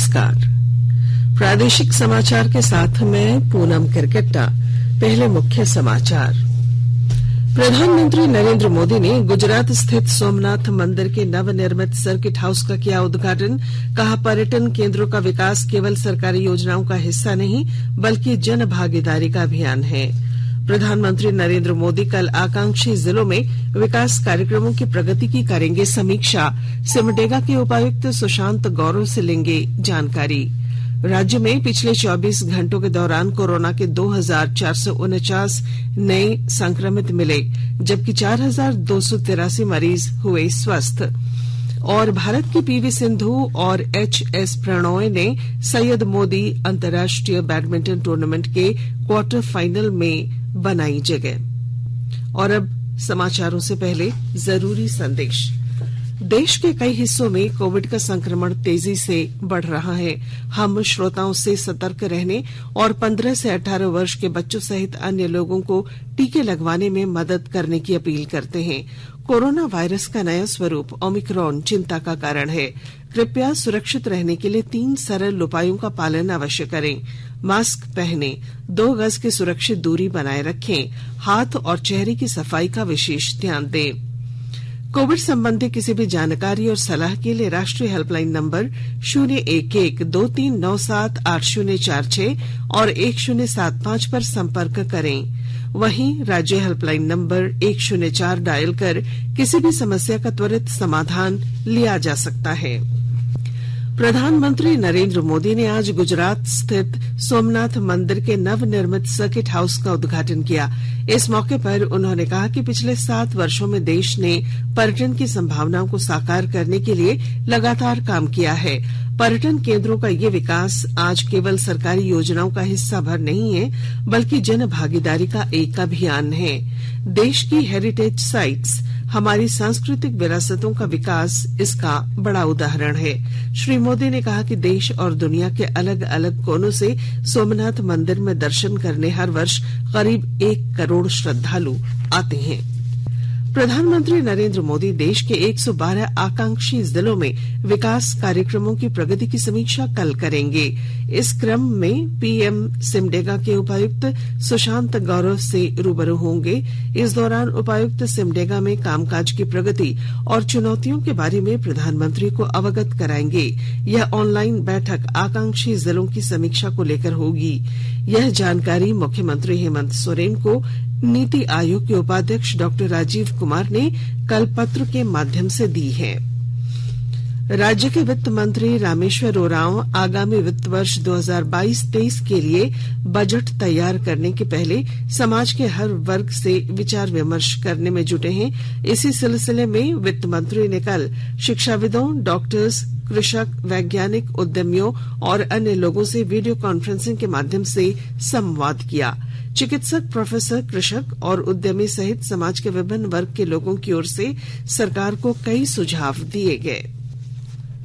नमस्कार। प्रादेशिक समाचार के साथ मैं पूनम किरकेट्टा। पहले मुख्य समाचार। प्रधानमंत्री नरेंद्र मोदी ने गुजरात स्थित सोमनाथ मंदिर के नवनिर्मित सर्किट हाउस का किया उद्घाटन। कहा, पर्यटन केंद्रों का विकास केवल सरकारी योजनाओं का हिस्सा नहीं बल्कि जन भागीदारी का अभियान है। प्रधानमंत्री नरेंद्र मोदी कल आकांक्षी जिलों में विकास कार्यक्रमों की प्रगति की करेंगे समीक्षा। सिमडेगा के उपायुक्त सुशांत गौरव से लेंगे जानकारी। राज्य में पिछले 24 घंटों के दौरान कोरोना के 2449 नए संक्रमित मिले, जबकि 4283 मरीज हुए स्वस्थ। और भारत की पीवी सिंधु और एचएस प्रणॉय ने सैयद मोदी अंतर्राष्ट्रीय बैडमिंटन टूर्नामेंट के क्वार्टर फाइनल में बनाई जगह। और अब समाचारों से पहले जरूरी संदेश। देश के कई हिस्सों में कोविड का संक्रमण तेजी से बढ़ रहा है। हम श्रोताओं से सतर्क रहने और 15 से 18 वर्ष के बच्चों सहित अन्य लोगों को टीके लगवाने में मदद करने की अपील करते हैं। कोरोना वायरस का नया स्वरूप ओमिक्रॉन चिंता का कारण है। कृपया सुरक्षित रहने के लिए 3 सरल उपायों का पालन अवश्य करें। मास्क पहनें, 2 गज की सुरक्षित दूरी बनाए रखें, हाथ और चेहरे की सफाई का विशेष ध्यान दें। कोविड संबंधी किसी भी जानकारी और सलाह के लिए राष्ट्रीय हेल्पलाइन नंबर 011-2397-8046 और 1075 पर संपर्क करें। वहीं राज्य हेल्पलाइन नंबर 104 डायल कर किसी भी समस्या का त्वरित समाधान लिया जा सकता है। प्रधानमंत्री नरेंद्र मोदी ने आज गुजरात स्थित सोमनाथ मंदिर के नवनिर्मित सर्किट हाउस का उद्घाटन किया। इस मौके पर उन्होंने कहा कि पिछले 7 वर्षों में देश ने पर्यटन की संभावनाओं को साकार करने के लिए लगातार काम किया है। पर्यटन केंद्रों का ये विकास आज केवल सरकारी योजनाओं का हिस्सा भर नहीं है बल्कि जन भागीदारी का एक अभियान है। देश की हेरिटेज साइट्स, हमारी सांस्कृतिक विरासतों का विकास इसका बड़ा उदाहरण है। श्री मोदी ने कहा कि देश और दुनिया के अलग अलग कोनों से सोमनाथ मंदिर में दर्शन करने हर वर्ष करीब 1 करोड़ श्रद्धालु आते हैं। प्रधानमंत्री नरेंद्र मोदी देश के 112 आकांक्षी जिलों में विकास कार्यक्रमों की प्रगति की समीक्षा कल करेंगे। इस क्रम में पीएम सिमडेगा के उपायुक्त सुशांत गौरव से रूबरू होंगे। इस दौरान उपायुक्त सिमडेगा में कामकाज की प्रगति और चुनौतियों के बारे में प्रधानमंत्री को अवगत कराएंगे। यह ऑनलाइन बैठक आकांक्षी जिलों की समीक्षा को लेकर होगी। यह जानकारी मुख्यमंत्री हेमंत सोरेन को नीति आयोग के उपाध्यक्ष डॉक्टर राजीव कुमार ने कल पत्र के माध्यम से दी है। राज्य के वित्त मंत्री रामेश्वर उरांव आगामी वित्त वर्ष 2022-23 के लिए बजट तैयार करने के पहले समाज के हर वर्ग से विचार विमर्श करने में जुटे हैं। इसी सिलसिले में वित्त मंत्री ने कल शिक्षाविदों, डॉक्टर्स, कृषक, वैज्ञानिक, उद्यमियों और अन्य लोगों से वीडियो कॉन्फ्रेंसिंग के माध्यम से संवाद किया। चिकित्सक, प्रोफेसर, कृषक और उद्यमी सहित समाज के विभिन्न वर्ग के लोगों की ओर से सरकार को कई सुझाव दिए गए।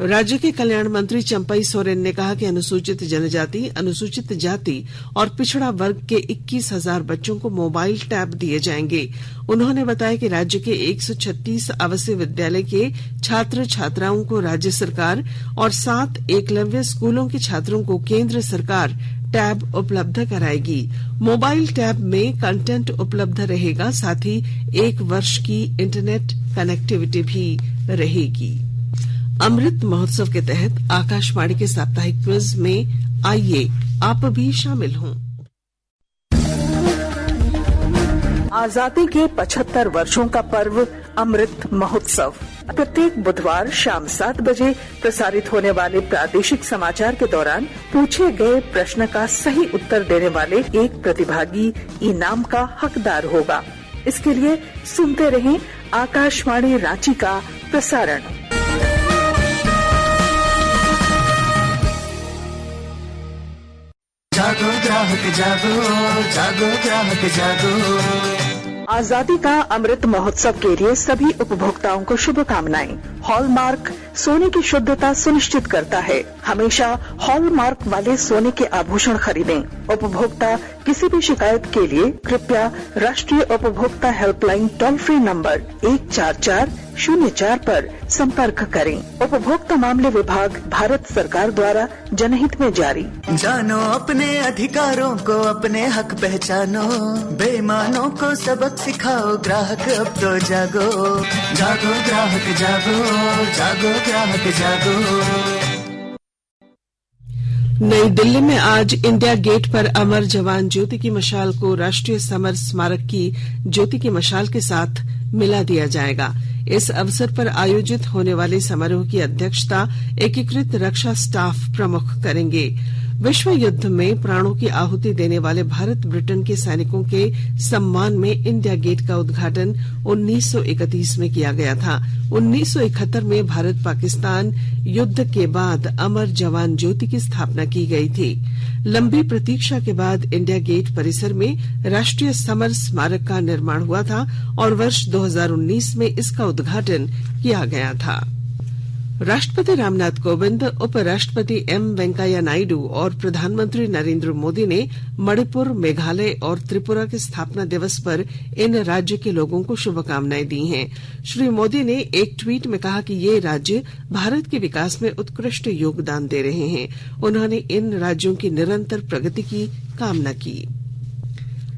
राज्य के कल्याण मंत्री चंपई सोरेन ने कहा कि अनुसूचित जनजाति, अनुसूचित जाति और पिछड़ा वर्ग के 21,000 बच्चों को मोबाइल टैब दिए जाएंगे। उन्होंने बताया कि राज्य के 136 आवासीय विद्यालय के छात्र छात्राओं को राज्य सरकार और 7 एकलव्य स्कूलों के छात्रों को केंद्र सरकार टैब उपलब्ध कराएगी। मोबाइल टैब में कंटेंट उपलब्ध रहेगा, साथ ही 1 वर्ष की इंटरनेट कनेक्टिविटी भी रहेगी। अमृत महोत्सव के तहत आकाशवाणी के साप्ताहिक क्विज में आइए आप भी शामिल हों। आजादी के 75 वर्षों का पर्व अमृत महोत्सव प्रत्येक बुधवार शाम 7 बजे प्रसारित होने वाले प्रादेशिक समाचार के दौरान पूछे गए प्रश्न का सही उत्तर देने वाले एक प्रतिभागी इनाम का हकदार होगा। इसके लिए सुनते रहें आकाशवाणी रांची का प्रसारण। जागो ग्राहक जागो, जागो ग्राहक जागो। आजादी का अमृत महोत्सव के लिए सभी उपभोक्ताओं को शुभकामनाएं। हॉलमार्क, सोने की शुद्धता सुनिश्चित करता है। हमेशा हॉलमार्क वाले सोने के आभूषण खरीदें। उपभोक्ता किसी भी शिकायत के लिए कृपया राष्ट्रीय उपभोक्ता हेल्पलाइन टोल फ्री नंबर 14404 पर संपर्क करें। उपभोक्ता मामले विभाग, भारत सरकार द्वारा जनहित में जारी। जानो अपने अधिकारों को, अपने हक पहचानो, बेईमानों को सबक सिखाओ, ग्राहक अब तो जागो। जागो ग्राहक जागो, जागो ग्राहक जागो। नई दिल्ली में आज इंडिया गेट पर अमर जवान ज्योति की मशाल को राष्ट्रीय समर स्मारक की ज्योति की मशाल के साथ मिला दिया जाएगा। इस अवसर पर आयोजित होने वाले समारोह की अध्यक्षता एकीकृत रक्षा स्टाफ प्रमुख करेंगे। विश्व युद्ध में प्राणों की आहुति देने वाले भारत ब्रिटेन के सैनिकों के सम्मान में इंडिया गेट का उद्घाटन 1931 में किया गया था। 1971 में भारत पाकिस्तान युद्ध के बाद अमर जवान ज्योति की स्थापना की गई थी। लंबी प्रतीक्षा के बाद इंडिया गेट परिसर में राष्ट्रीय समर स्मारक का निर्माण हुआ था और वर्ष 2019 में इसका उद्घाटन किया गया था। राष्ट्रपति रामनाथ कोविंद, उपराष्ट्रपति एम वेंकैया नायडू और प्रधानमंत्री नरेंद्र मोदी ने मणिपुर, मेघालय और त्रिपुरा के स्थापना दिवस पर इन राज्य के लोगों को शुभकामनाएं दी हैं। श्री मोदी ने एक ट्वीट में कहा कि ये राज्य भारत के विकास में उत्कृष्ट योगदान दे रहे हैं। उन्होंने इन राज्यों की निरंतर प्रगति की कामना की।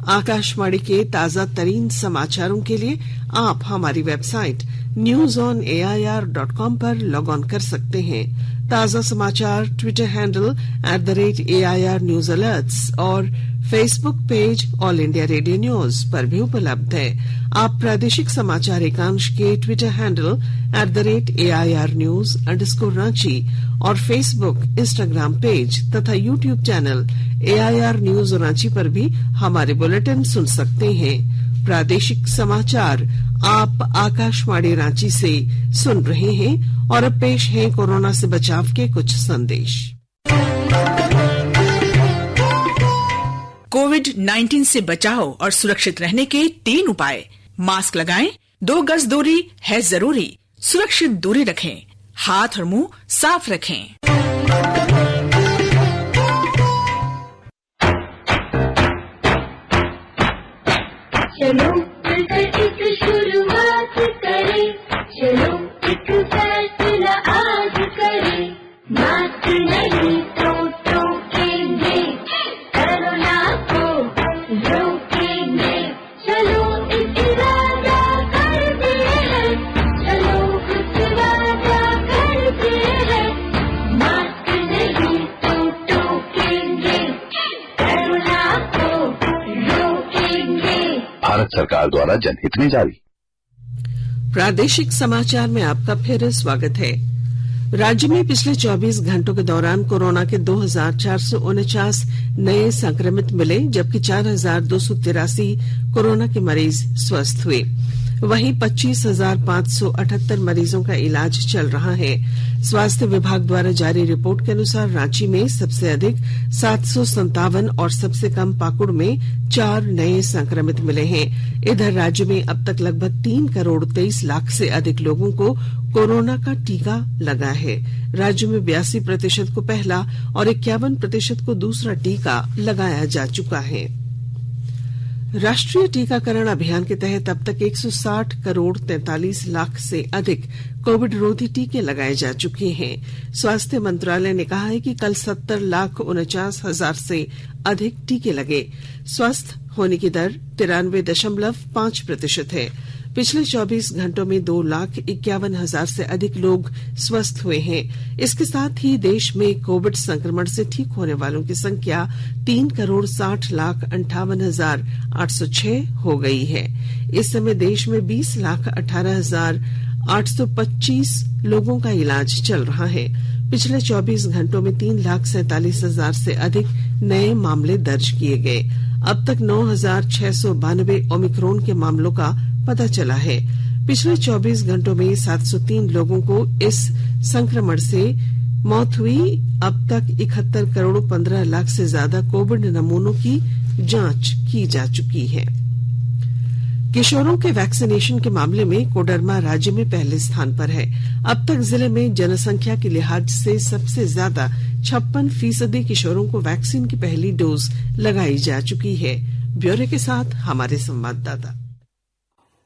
आकाशवाणी के ताजा तरीन समाचारों के लिए आप हमारी वेबसाइट newsonair.com पर लॉग ऑन कर सकते हैं। ताजा समाचार Twitter handle @AIR News Alerts और Facebook page all India radio news पर भी उपलब्ध है। आप प्रादेशिक समाचार एकांश के ट्विटर हैंडल @AIR News_Ranchi और फेसबुक, इंस्टाग्राम पेज तथा YouTube channel AIR News Ranchi पर भी हमारे बुलेटिन सुन सकते हैं। प्रादेशिक समाचार आप आकाशवाणी रांची से सुन रहे हैं और अब पेश है कोरोना से बचाव के कुछ संदेश। कोविड-19 से बचाव और सुरक्षित रहने के 3 उपाय। मास्क लगाएं, 2 गज दूरी है जरूरी, सुरक्षित दूरी रखें, हाथ और मुंह साफ रखें। चलो मिलकर एक शुरुआत करें, चलो एक फैसला आज करें, मास्क नहीं तो टोकेंगे, कोरोना को रोकेंगे। चलो एक इरादा करते हैं, चलो कुछ वादा करते हैं, मास्क नहीं तो टोकेंगे, कोरोना को रोकेंगे। भारत सरकार द्वारा जनहित में जारी। प्रादेशिक समाचार में आपका फिर स्वागत है। राज्य में पिछले 24 घंटों के दौरान कोरोना के 2449 नए संक्रमित मिले, जबकि 4283 कोरोना के मरीज स्वस्थ हुए। वहीं 25,578 मरीजों का इलाज चल रहा है। स्वास्थ्य विभाग द्वारा जारी रिपोर्ट के अनुसार रांची में सबसे अधिक 757 और सबसे कम पाकुड़ में 4 नए संक्रमित मिले हैं। इधर राज्य में अब तक लगभग 3 करोड़ 23 लाख से अधिक लोगों को कोरोना का टीका लगा है। राज्य में 82% को पहला और 51% को दूसरा टीका लगाया जा चुका है। राष्ट्रीय टीकाकरण अभियान के तहत अब तक 160 करोड़ 43 लाख से अधिक कोविड रोधी टीके लगाए जा चुके हैं। स्वास्थ्य मंत्रालय ने कहा है कि कल 70,49,000 से अधिक टीके लगे। स्वस्थ होने की दर 93.5% है। पिछले 24 घंटों में 2,51,000 से अधिक लोग स्वस्थ हुए हैं। इसके साथ ही देश में कोविड संक्रमण से ठीक होने वालों की संख्या 3,60,58,806 हो गई है। इस समय देश में 20,18,825 लोगों का इलाज चल रहा है। पिछले 24 घंटों में 3,47,000 से अधिक नए मामले दर्ज किए गए। अब तक 9,692 ओमिक्रॉन के मामलों का पता चला है। पिछले 24 घंटों में 703 लोगों को इस संक्रमण से मौत हुई। अब तक 71 करोड़ 15 लाख से ज्यादा कोविड नमूनों की जांच की जा चुकी है। किशोरों के वैक्सीनेशन के मामले में कोडरमा राज्य में पहले स्थान पर है। अब तक जिले में जनसंख्या के लिहाज से सबसे ज्यादा 56% किशोरों को वैक्सीन की पहली डोज लगाई जा चुकी है। ब्यौरे के साथ हमारे संवाददाता।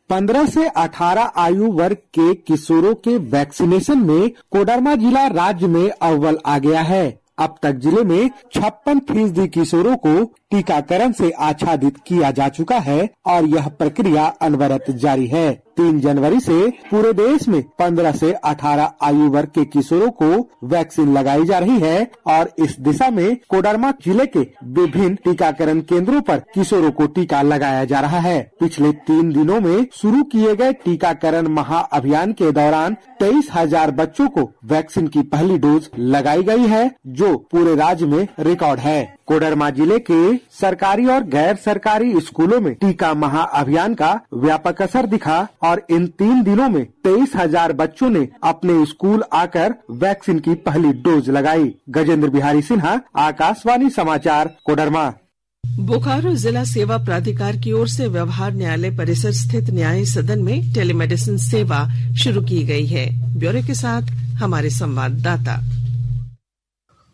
15 से 18 आयु वर्ग के किशोरों के वैक्सीनेशन में कोडरमा जिला राज्य में अव्वल आ गया है। अब तक जिले में 56% किशोरों को टीकाकरण से आच्छादित किया जा चुका है और यह प्रक्रिया अनवरत जारी है। 3 जनवरी से पूरे देश में 15 से 18 आयु वर्ग के किशोरों को वैक्सीन लगाई जा रही है और इस दिशा में कोडरमा जिले के विभिन्न टीकाकरण केंद्रों पर किशोरों को टीका लगाया जा रहा है। पिछले 3 दिनों में शुरू किए गए टीकाकरण महाअभियान के दौरान 23,000 बच्चों को वैक्सीन की पहली डोज लगाई गई है, जो पूरे राज्य में रिकॉर्ड है। कोडरमा जिले के सरकारी और गैर सरकारी स्कूलों में टीका महाअभियान का व्यापक असर दिखा और इन 3 दिनों में 23,000 बच्चों ने अपने स्कूल आकर वैक्सीन की पहली डोज लगाई। गजेंद्र बिहारी सिन्हा, आकाशवाणी समाचार, कोडरमा। बोकारो जिला सेवा प्राधिकार की ओर से व्यवहार न्यायालय परिसर स्थित न्याय सदन में टेलीमेडिसिन सेवा शुरू की गई है। ब्यौरे के साथ हमारे संवाददाता।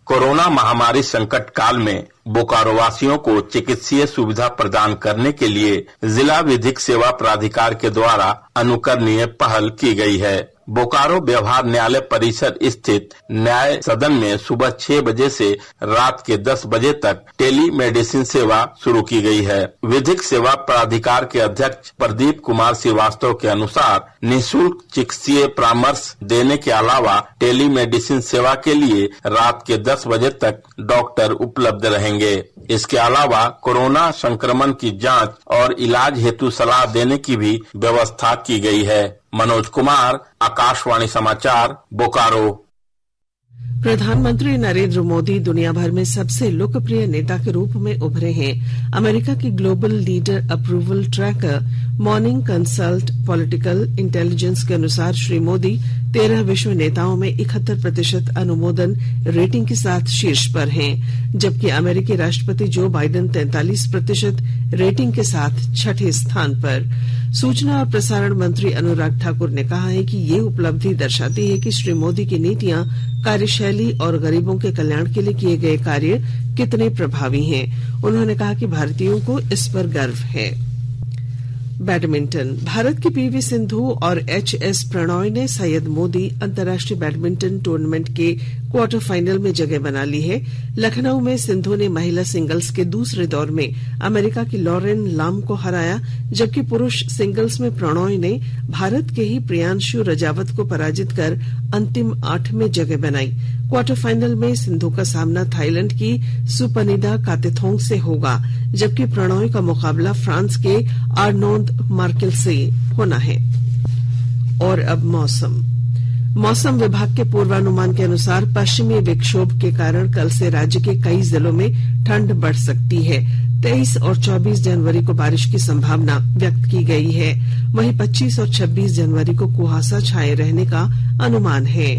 कोरोना महामारी संकट काल में बोकारो वासियों को चिकित्सीय सुविधा प्रदान करने के लिए जिला विधिक सेवा प्राधिकार के द्वारा अनुकरणीय पहल की गई है। बोकारो व्यवहार न्यायालय परिसर स्थित न्याय सदन में सुबह 6 बजे से रात के 10 बजे तक टेली मेडिसिन सेवा शुरू की गई है। विधिक सेवा प्राधिकार के अध्यक्ष प्रदीप कुमार श्रीवास्तव के अनुसार निःशुल्क चिकित्सीय परामर्श देने के अलावा टेली मेडिसिन सेवा के लिए रात के 10 बजे तक डॉक्टर उपलब्ध रहेंगे। इसके अलावा कोरोना संक्रमण की जांच और इलाज हेतु सलाह देने की भी व्यवस्था की गई है। मनोज कुमार, आकाशवाणी समाचार, बोकारो। प्रधानमंत्री नरेंद्र मोदी दुनिया भर में सबसे लोकप्रिय नेता के रूप में उभरे हैं। अमेरिका की global leader approval tracker morning consult political intelligence के अनुसार श्री मोदी 13 विश्व नेताओं में 71% अनुमोदन रेटिंग के साथ शीर्ष पर हैं, जबकि अमेरिकी राष्ट्रपति जो बाइडेन 43% रेटिंग के साथ छठे स्थान पर। सूचना और प्रसारण मंत्री अनुराग ठाकुर ने कहा है कि ये उपलब्धि दर्शाती है कि श्री मोदी की नीतियां, कार्यशैली और गरीबों के कल्याण के लिए किए गए कार्य कितने प्रभावी हैं। उन्होंने कहा कि भारतीयों को इस पर गर्व है। बैडमिंटन। भारत की पीवी सिंधु और एचएस प्रणॉय ने सैयद मोदी अंतर्राष्ट्रीय बैडमिंटन टूर्नामेंट के क्वार्टर फाइनल में जगह बना ली है। लखनऊ में सिंधु ने महिला सिंगल्स के दूसरे दौर में अमेरिका की लॉरेन लाम को हराया, जबकि पुरुष सिंगल्स में प्रणॉय ने भारत के ही प्रियांशु रजावत को पराजित कर अंतिम 8 में जगह बनाई। क्वार्टर फाइनल में सिंधु का सामना थाईलैंड की सुपनिदा कातेथोंग से होगा, जबकि प्रणॉय का मुकाबला फ्रांस के आर्नोल्ड मार्केल से होना है। और अब मौसम विभाग के पूर्वानुमान के अनुसार पश्चिमी विक्षोभ के कारण कल से राज्य के कई जिलों में ठंड बढ़ सकती है। 23 और 24 जनवरी को बारिश की संभावना व्यक्त की गई है। वहीं 25 और 26 जनवरी को कुहासा छाए रहने का अनुमान है।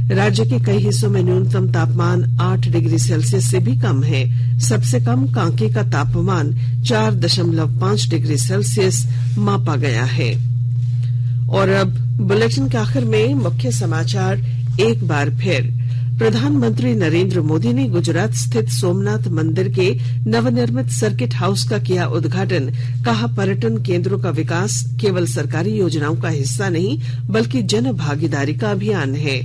राज्य के कई हिस्सों में न्यूनतम तापमान 8 डिग्री सेल्सियस से भी कम है। सबसे कम कांके का तापमान 4.5 डिग्री सेल्सियस मापा गया है। और अब बुलेटिन के आखिर में मुख्य समाचार एक बार फिर। प्रधानमंत्री नरेंद्र मोदी ने गुजरात स्थित सोमनाथ मंदिर के नवनिर्मित सर्किट हाउस का किया उद्घाटन। कहा, पर्यटन केंद्रों का विकास केवल सरकारी योजनाओं का हिस्सा नहीं बल्कि जन भागीदारी का अभियान है।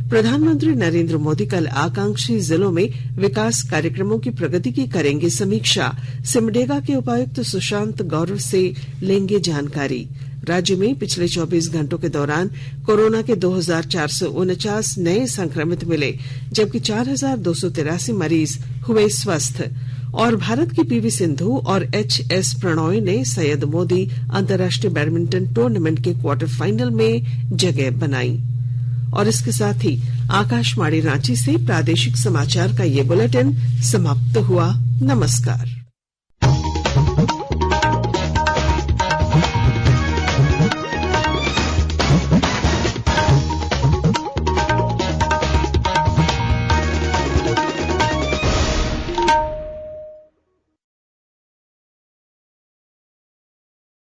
प्रधानमंत्री नरेंद्र मोदी कल आकांक्षी जिलों में विकास कार्यक्रमों की प्रगति की करेंगे समीक्षा। सिमडेगा के उपायुक्त सुशांत गौरव से लेंगे जानकारी। राज्य में पिछले 24 घंटों के दौरान कोरोना के 2,449 नए संक्रमित मिले, जबकि 4,283 मरीज हुए स्वस्थ। और भारत की पीवी सिंधु और एचएस प्रणॉय ने सैयद मोदी अंतर्राष्ट्रीय बैडमिंटन टूर्नामेंट के क्वार्टर फाइनल में जगह बनाई। और इसके साथ ही आकाशवाणी रांची से प्रादेशिक समाचार का ये बुलेटिन समाप्त हुआ। नमस्कार।